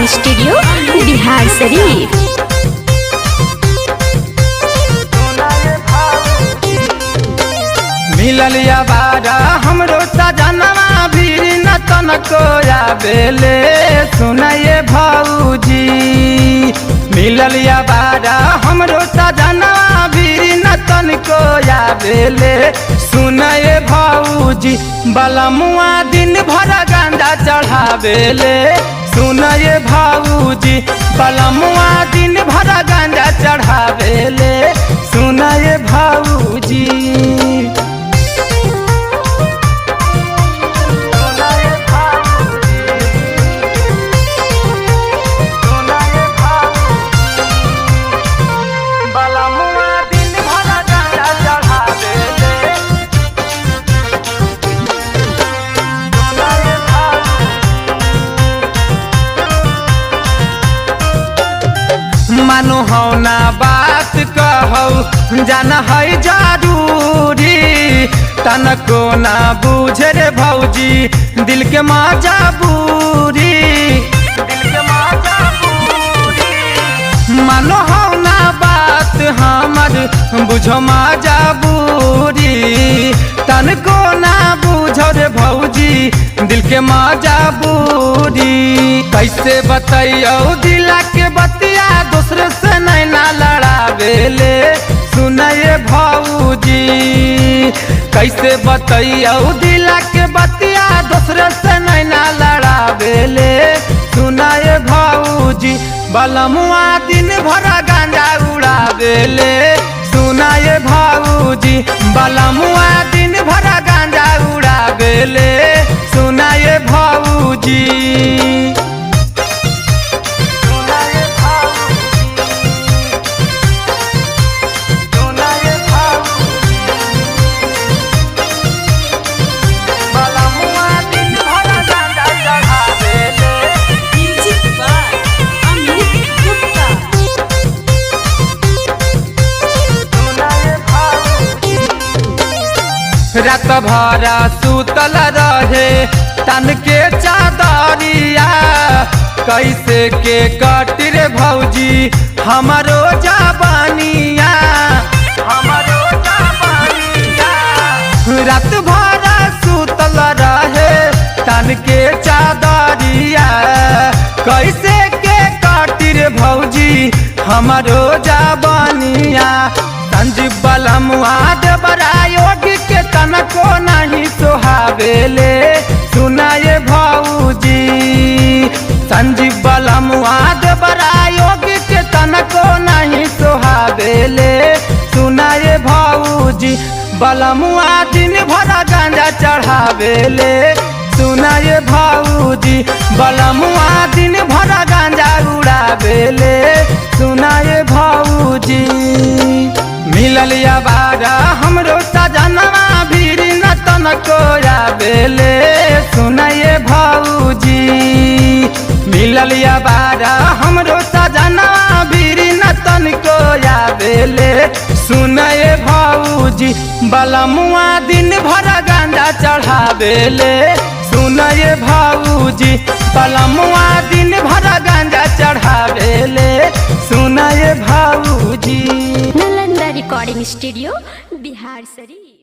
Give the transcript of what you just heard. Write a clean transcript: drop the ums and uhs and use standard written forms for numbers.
Recording studio Bihar Sharif. मिलल बारा हमरो सजनवा भी न तनको आवेले सुनाए भौजी। मिलल बारा हमरो सजनवा भी न तनको आवेले सुनाए भौजी। बलमुआ दिन भर गांजा चढ़ावेले सुनाए भौजी। बलमुआ दिन भर गांजा चढ़ावेले सुनाए भौजी। मानो हो ना बात कहू जाना है जरूरी तनको ना बुझे रे भौजी दिल के मजबूरी। मानो हो ना बात हमर बुझो मजबूरी तनको ना बुझो रे भौजी दिल के मजबूरी। कैसे बताइयो दिला के बतिया दूसरे से नैना लड़ावेले सुनाए भौजी। कैसे बताइयो दिला के बतिया दूसरे से नैना लड़ावेले सुनाए भौजी। बलमुआ दिन भर गांजा उड़ावेले सुनाए भौजी। बलमुआ दिन भर गांजा उड़ावेले सुनाए भौजी। रात भरा सुतल रहे तन के चादरिया कैसे के कटी रे भौजी हमारो जवानिया। रात भरा सुतल रहे तन के चादरिया कैसे के कटी रे भौजी हमारो जवानिया। संजीव बलमुआ देवरा योगी के तनको नहीं सोहावेले सुनाए भौजी। संजीव बलमुआ देवरा योगी के तनको नहीं सोहावेले सुनाए भौजी। बलमुआ दिन भर गांजा चढ़ावेले सुनाए भौजी। बलमुआ दिन भर गांजा उड़ावेले सुनाए भौजी। मिलल बारा हमरो सजनवा भी न तनको आवेले सुनाए भौजी। मिलल बारा हमरो सजनवा भी न तनको आवेले सुनाए भौजी। बलमुआ दिन भर गांजा चढ़ावेले सुनाए भौजी। बलमुआ दिन भर गांजा चढ़ावेले सुनाए भौजी। Nalanda recording studio Bihar Sharif.